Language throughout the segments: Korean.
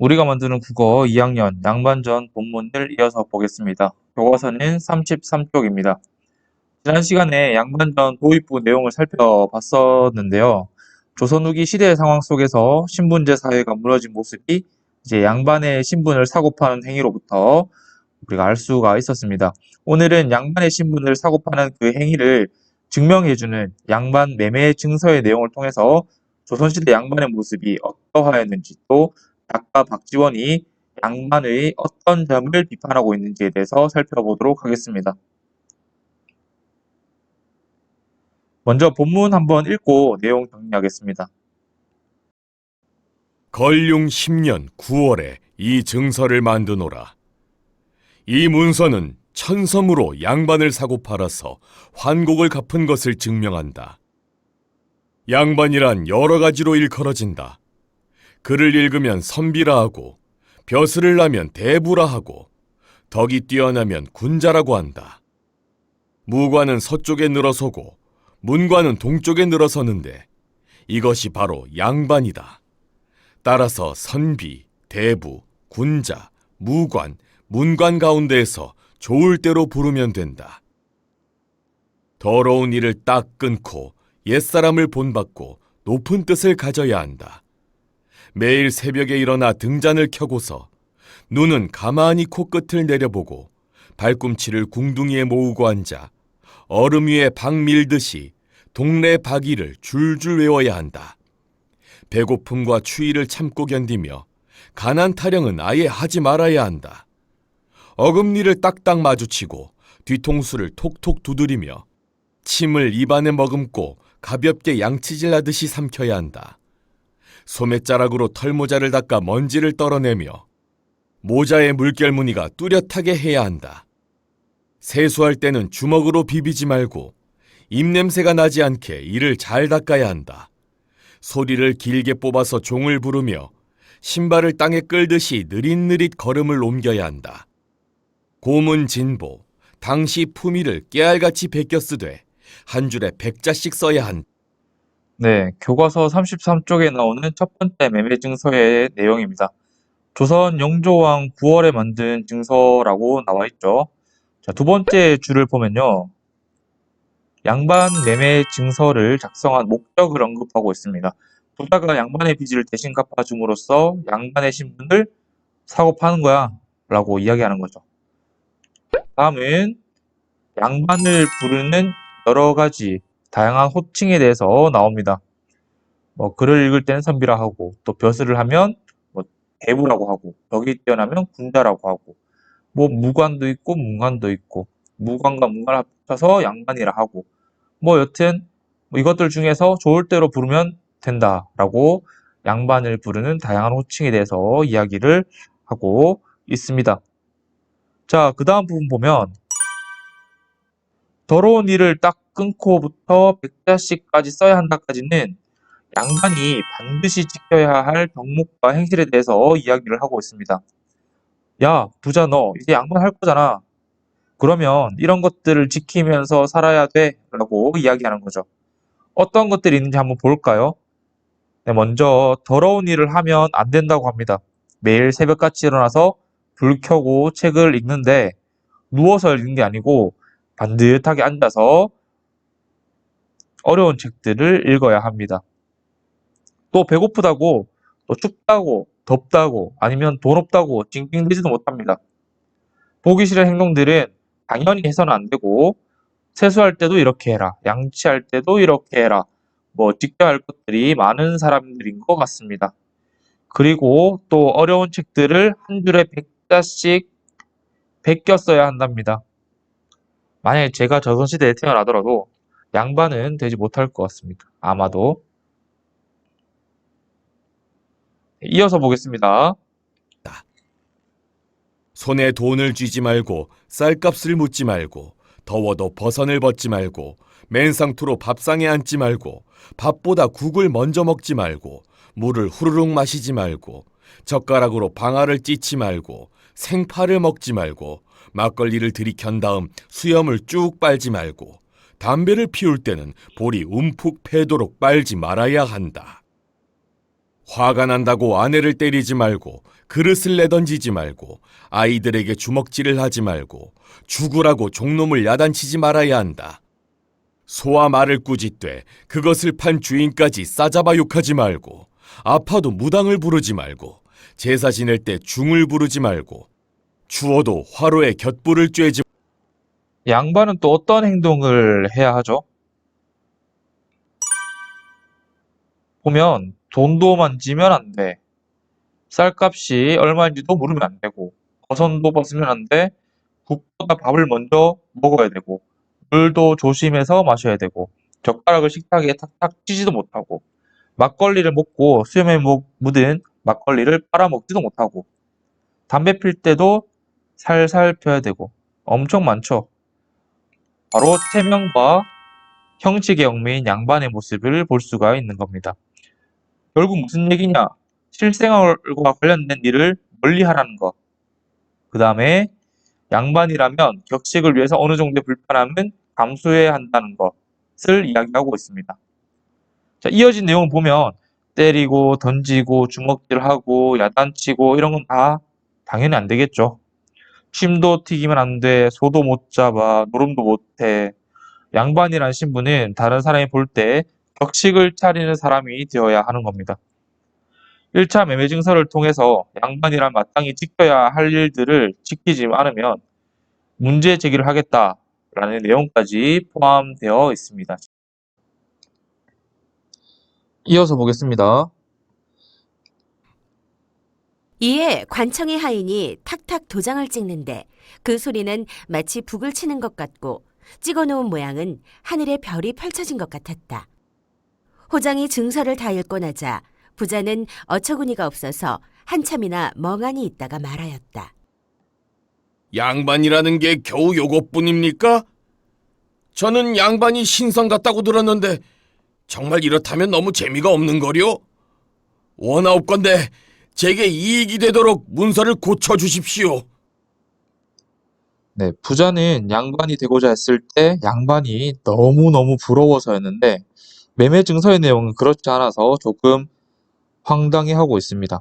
우리가 만드는 국어 2학년 양반전 본문을 이어서 보겠습니다. 교과서는 33쪽입니다. 지난 시간에 양반전 도입부 내용을 살펴봤었는데요. 조선 후기 시대의 상황 속에서 신분제 사회가 무너진 모습이 이제 양반의 신분을 사고 파는 행위로부터 우리가 알 수가 있었습니다. 오늘은 양반의 신분을 사고 파는 그 행위를 증명해주는 양반 매매 증서의 내용을 통해서 조선시대 양반의 모습이 어떠하였는지, 또 작가 박지원이 양반의 어떤 점을 비판하고 있는지에 대해서 살펴보도록 하겠습니다. 먼저 본문 한번 읽고 내용 정리하겠습니다. 걸륭 10년 9월에 이 증서를 만드노라. 이 문서는 천섬으로 양반을 사고 팔아서 환곡을 갚은 것을 증명한다. 양반이란 여러 가지로 일컬어진다. 글을 읽으면 선비라 하고, 벼슬을 나면 대부라 하고, 덕이 뛰어나면 군자라고 한다. 무관은 서쪽에 늘어서고 문관은 동쪽에 늘어서는데 이것이 바로 양반이다. 따라서 선비, 대부, 군자, 무관, 문관 가운데에서 좋을 대로 부르면 된다. 더러운 일을 딱 끊고 옛사람을 본받고 높은 뜻을 가져야 한다. 매일 새벽에 일어나 등잔을 켜고서 눈은 가만히 코끝을 내려보고 발꿈치를 궁둥이에 모으고 앉아 얼음 위에 박 밀듯이 동네 박이를 줄줄 외워야 한다. 배고픔과 추위를 참고 견디며 가난 타령은 아예 하지 말아야 한다. 어금니를 딱딱 마주치고 뒤통수를 톡톡 두드리며 침을 입안에 머금고 가볍게 양치질 하듯이 삼켜야 한다. 소매자락으로 털모자를 닦아 먼지를 떨어내며 모자의 물결무늬가 뚜렷하게 해야 한다. 세수할 때는 주먹으로 비비지 말고 입냄새가 나지 않게 이를 잘 닦아야 한다. 소리를 길게 뽑아서 종을 부르며 신발을 땅에 끌듯이 느릿느릿 걸음을 옮겨야 한다. 고문 진보, 당시 품위를 깨알같이 베껴 쓰되 한 줄에 100자씩 써야 한다. 네, 교과서 33쪽에 나오는 첫 번째 매매 증서의 내용입니다. 조선 영조왕 9월에 만든 증서라고 나와 있죠. 자, 두 번째 줄을 보면요. 양반 매매 증서를 작성한 목적을 언급하고 있습니다. 부자가 양반의 빚을 대신 갚아줌으로써 양반의 신분을 사고 파는 거야 라고 이야기하는 거죠. 다음은 양반을 부르는 여러 가지 다양한 호칭에 대해서 나옵니다. 글을 읽을 때는 선비라 하고, 또 벼슬을 하면 대부라고 하고, 덕이 뛰어나면 군자라고 하고, 무관도 있고 문관도 있고, 무관과 문관을 합쳐서 양반이라 하고, 여튼 이것들 중에서 좋을 대로 부르면 된다라고 양반을 부르는 다양한 호칭에 대해서 이야기를 하고 있습니다. 자, 그 다음 부분 보면 더러운 일을 딱 끊고부터 100자씩까지 써야 한다까지는 양반이 반드시 지켜야 할 덕목과 행실에 대해서 이야기를 하고 있습니다. 야, 부자 너 이제 양반 할 거잖아. 그러면 이런 것들을 지키면서 살아야 돼 라고 이야기하는 거죠. 어떤 것들이 있는지 한번 볼까요? 네, 먼저 더러운 일을 하면 안 된다고 합니다. 매일 새벽같이 일어나서 불 켜고 책을 읽는데 누워서 읽는 게 아니고 반듯하게 앉아서 어려운 책들을 읽어야 합니다. 또 배고프다고, 또 춥다고, 덥다고, 아니면 돈 없다고 찡찡대지도 못합니다. 보기 싫은 행동들은 당연히 해서는 안 되고, 세수할 때도 이렇게 해라, 양치할 때도 이렇게 해라, 지켜야 할 것들이 많은 사람들인 것 같습니다. 그리고 또 어려운 책들을 한 줄에 100자씩 베껴 써야 한답니다. 만약에 제가 조선시대에 태어나더라도 양반은 되지 못할 것 같습니다. 아마도. 이어서 보겠습니다. 손에 돈을 쥐지 말고 쌀값을 묻지 말고 더워도 버선을 벗지 말고 맨상투로 밥상에 앉지 말고 밥보다 국을 먼저 먹지 말고 물을 후루룩 마시지 말고 젓가락으로 방아를 찢지 말고 생파를 먹지 말고 막걸리를 들이켠 다음 수염을 쭉 빨지 말고 담배를 피울 때는 볼이 움푹 패도록 빨지 말아야 한다. 화가 난다고 아내를 때리지 말고, 그릇을 내던지지 말고, 아이들에게 주먹질을 하지 말고, 죽으라고 종놈을 야단치지 말아야 한다. 소와 말을 꾸짖되 그것을 판 주인까지 싸잡아 욕하지 말고, 아파도 무당을 부르지 말고, 제사 지낼 때 중을 부르지 말고, 추워도 화로에 곁불을 쬐지. 양반은 또 어떤 행동을 해야 하죠? 보면 돈도 만지면 안 돼. 쌀값이 얼마인지도 물으면 안 되고, 거선도 벗으면 안 돼. 국보다 밥을 먼저 먹어야 되고, 물도 조심해서 마셔야 되고, 젓가락을 식탁에 탁탁 치지도 못하고, 막걸리를 먹고 수염에 묻은 막걸리를 빨아먹지도 못하고, 담배 필 때도 살살 펴야 되고, 엄청 많죠. 바로 체면과 형식의 얽매인 양반의 모습을 볼 수가 있는 겁니다. 결국 무슨 얘기냐? 실생활과 관련된 일을 멀리하라는 것. 그 다음에 양반이라면 격식을 위해서 어느 정도의 불편함은 감수해야 한다는 것을 이야기하고 있습니다. 자, 이어진 내용을 보면 때리고 던지고 주먹질하고 야단치고 이런 건 다 당연히 안 되겠죠. 침도 튀기면 안 돼, 소도 못 잡아, 노름도 못 해. 양반이란 신분은 다른 사람이 볼 때 격식을 차리는 사람이 되어야 하는 겁니다. 1차 매매 증서를 통해서 양반이란 마땅히 지켜야 할 일들을 지키지 않으면 문제 제기를 하겠다라는 내용까지 포함되어 있습니다. 이어서 보겠습니다. 이에 관청의 하인이 탁탁 도장을 찍는데 그 소리는 마치 북을 치는 것 같고 찍어놓은 모양은 하늘에 별이 펼쳐진 것 같았다. 호장이 증서를 다 읽고 나자 부자는 어처구니가 없어서 한참이나 멍하니 있다가 말하였다. 양반이라는 게 겨우 요것뿐입니까? 저는 양반이 신선 같다고 들었는데 정말 이렇다면 너무 재미가 없는 거요? 원하옵건대 제게 이익이 되도록 문서를 고쳐주십시오. 네, 부자는 양반이 되고자 했을 때 양반이 너무너무 부러워서였는데 매매 증서의 내용은 그렇지 않아서 조금 황당해하고 있습니다.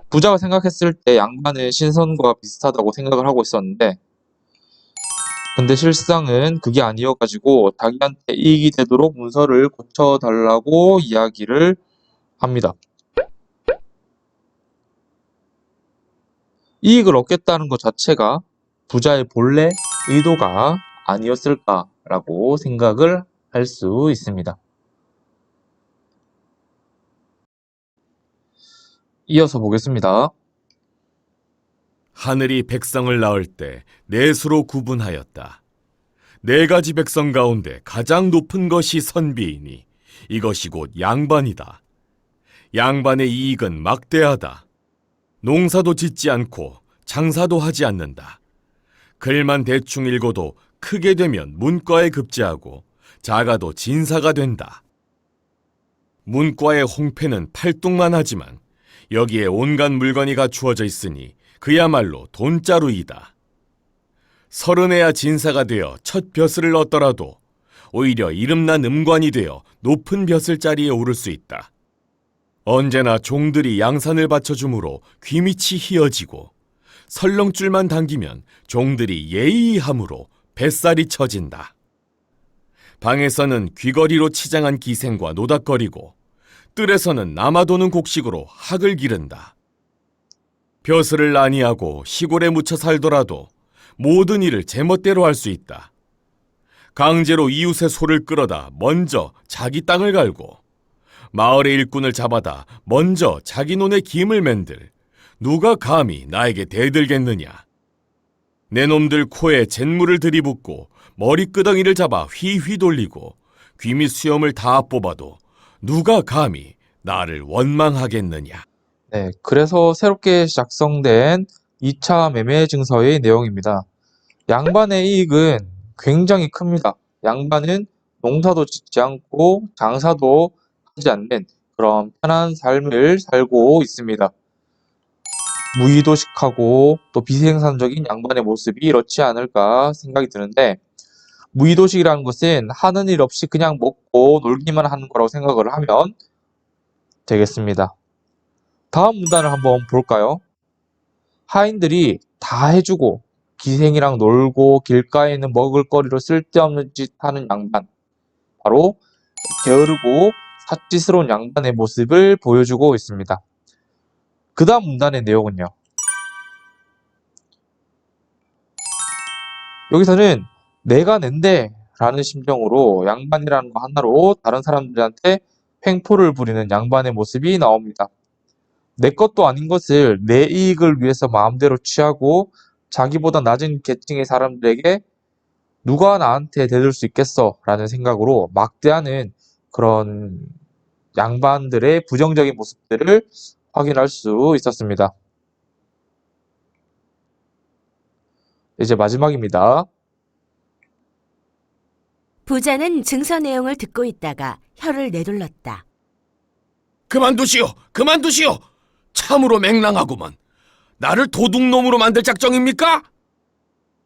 부자가 생각했을 때 양반은 신선과 비슷하다고 생각을 하고 있었는데 근데 실상은 그게 아니어가지고 자기한테 이익이 되도록 문서를 고쳐달라고 이야기를 합니다. 이익을 얻겠다는 것 자체가 부자의 본래 의도가 아니었을까라고 생각을 할 수 있습니다. 이어서 보겠습니다. 하늘이 백성을 낳을 때 넷으로 구분하였다. 네 가지 백성 가운데 가장 높은 것이 선비이니 이것이 곧 양반이다. 양반의 이익은 막대하다. 농사도 짓지 않고 장사도 하지 않는다. 글만 대충 읽어도 크게 되면 문과에 급제하고 작아도 진사가 된다. 문과의 홍패는 팔뚝만 하지만 여기에 온갖 물건이 갖추어져 있으니 그야말로 돈자루이다. 서른해야 진사가 되어 첫 벼슬을 얻더라도 오히려 이름난 음관이 되어 높은 벼슬 자리에 오를 수 있다. 언제나 종들이 양산을 받쳐주므로 귀밑이 휘어지고 설렁줄만 당기면 종들이 예의함으로 뱃살이 처진다. 방에서는 귀걸이로 치장한 기생과 노닥거리고 뜰에서는 남아도는 곡식으로 학을 기른다. 벼슬을 아니하고 시골에 묻혀 살더라도 모든 일을 제멋대로 할 수 있다. 강제로 이웃의 소를 끌어다 먼저 자기 땅을 갈고 마을의 일꾼을 잡아다 먼저 자기 논에 김을 맨들 누가 감히 나에게 대들겠느냐. 내 놈들 코에 잿물을 들이붓고 머리끄덩이를 잡아 휘휘 돌리고 귀밑 수염을 다 뽑아도 누가 감히 나를 원망하겠느냐. 네, 그래서 새롭게 작성된 2차 매매 증서의 내용입니다. 양반의 이익은 굉장히 큽니다. 양반은 농사도 짓지 않고 장사도 하지 않는 그런 편한 삶을 살고 있습니다. 무의도식하고 또 비생산적인 양반의 모습이 이렇지 않을까 생각이 드는데 무의도식이라는 것은 하는 일 없이 그냥 먹고 놀기만 하는 거라고 생각을 하면 되겠습니다. 다음 문단을 한번 볼까요? 하인들이 다 해주고 기생이랑 놀고 길가에 있는 먹을거리로 쓸데없는 짓 하는 양반. 바로 게으르고 사치스러운 양반의 모습을 보여주고 있습니다. 그 다음 문단의 내용은요. 여기서는 내가 낸데 라는 심정으로 양반이라는 거 하나로 다른 사람들한테 횡포를 부리는 양반의 모습이 나옵니다. 내 것도 아닌 것을 내 이익을 위해서 마음대로 취하고 자기보다 낮은 계층의 사람들에게 누가 나한테 대들 수 있겠어 라는 생각으로 막대하는 그런 양반들의 부정적인 모습들을 확인할 수 있었습니다. 이제 마지막입니다. 부자는 증서 내용을 듣고 있다가 혀를 내둘렀다. 그만두시오! 그만두시오! 참으로 맹랑하구먼. 나를 도둑놈으로 만들 작정입니까?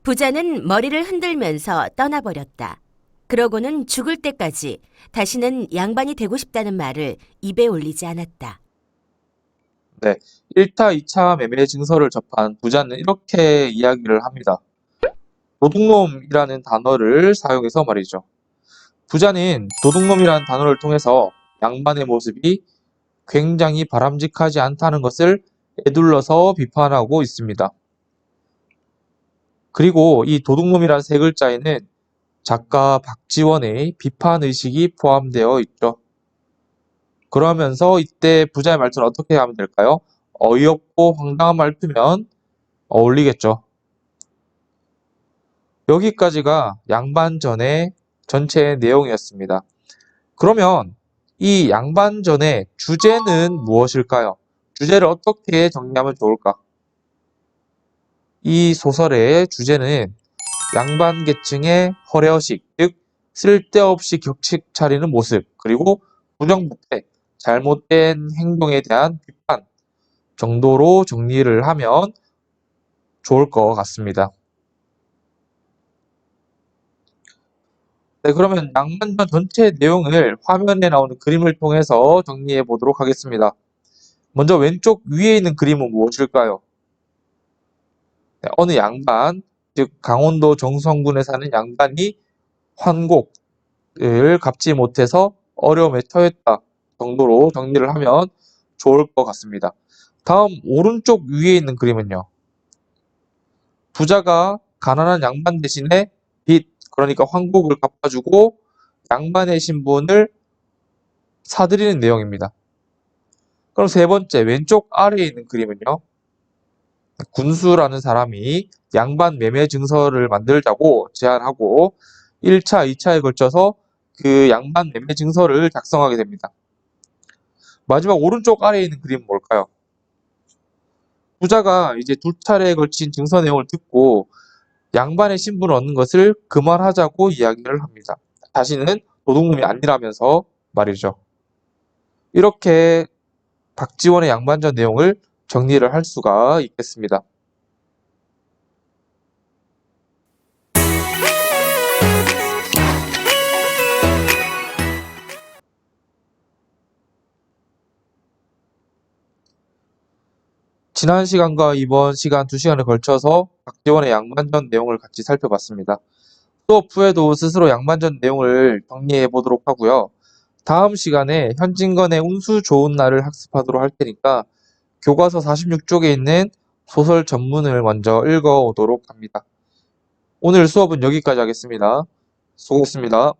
부자는 머리를 흔들면서 떠나버렸다. 그러고는 죽을 때까지 다시는 양반이 되고 싶다는 말을 입에 올리지 않았다. 네, 1차, 2차 매매 증서를 접한 부자는 이렇게 이야기를 합니다. 도둑놈이라는 단어를 사용해서 말이죠. 부자는 도둑놈이라는 단어를 통해서 양반의 모습이 굉장히 바람직하지 않다는 것을 에둘러서 비판하고 있습니다. 그리고 이 도둑놈이라는 세 글자에는 작가 박지원의 비판의식이 포함되어 있죠. 그러면서 이때 부자의 말투는 어떻게 하면 될까요? 어이없고 황당한 말투면 어울리겠죠. 여기까지가 양반전의 전체 내용이었습니다. 그러면 이 양반전의 주제는 무엇일까요? 주제를 어떻게 정리하면 좋을까? 이 소설의 주제는 양반 계층의 허례허식, 즉 쓸데없이 격식 차리는 모습, 그리고 부정부패, 잘못된 행동에 대한 비판 정도로 정리를 하면 좋을 것 같습니다. 네, 그러면 양반전 전체 내용을 화면에 나오는 그림을 통해서 정리해 보도록 하겠습니다. 먼저 왼쪽 위에 있는 그림은 무엇일까요? 네, 어느 양반, 즉 강원도 정선군에 사는 양반이 환곡을 갚지 못해서 어려움에 처했다 정도로 정리를 하면 좋을 것 같습니다. 다음 오른쪽 위에 있는 그림은요. 부자가 가난한 양반 대신에 빚, 그러니까 환곡을 갚아주고 양반의 신분을 사들이는 내용입니다. 그럼 세 번째 왼쪽 아래에 있는 그림은요. 군수라는 사람이 양반 매매 증서를 만들자고 제안하고 1차, 2차에 걸쳐서 그 양반 매매 증서를 작성하게 됩니다. 마지막 오른쪽 아래에 있는 그림은 뭘까요? 부자가 이제 두 차례에 걸친 증서 내용을 듣고 양반의 신분을 얻는 것을 그만하자고 이야기를 합니다. 자신은 도둑놈이 아니라면서 말이죠. 이렇게 박지원의 양반전 내용을 정리를 할 수가 있겠습니다. 지난 시간과 이번 시간 2시간에 걸쳐서 박지원의 양반전 내용을 같이 살펴봤습니다. 수업 후에도 스스로 양반전 내용을 정리해 보도록 하고요. 다음 시간에 현진건의 운수 좋은 날을 학습하도록 할 테니까 교과서 46쪽에 있는 소설 전문을 먼저 읽어 오도록 합니다. 오늘 수업은 여기까지 하겠습니다. 수고했습니다.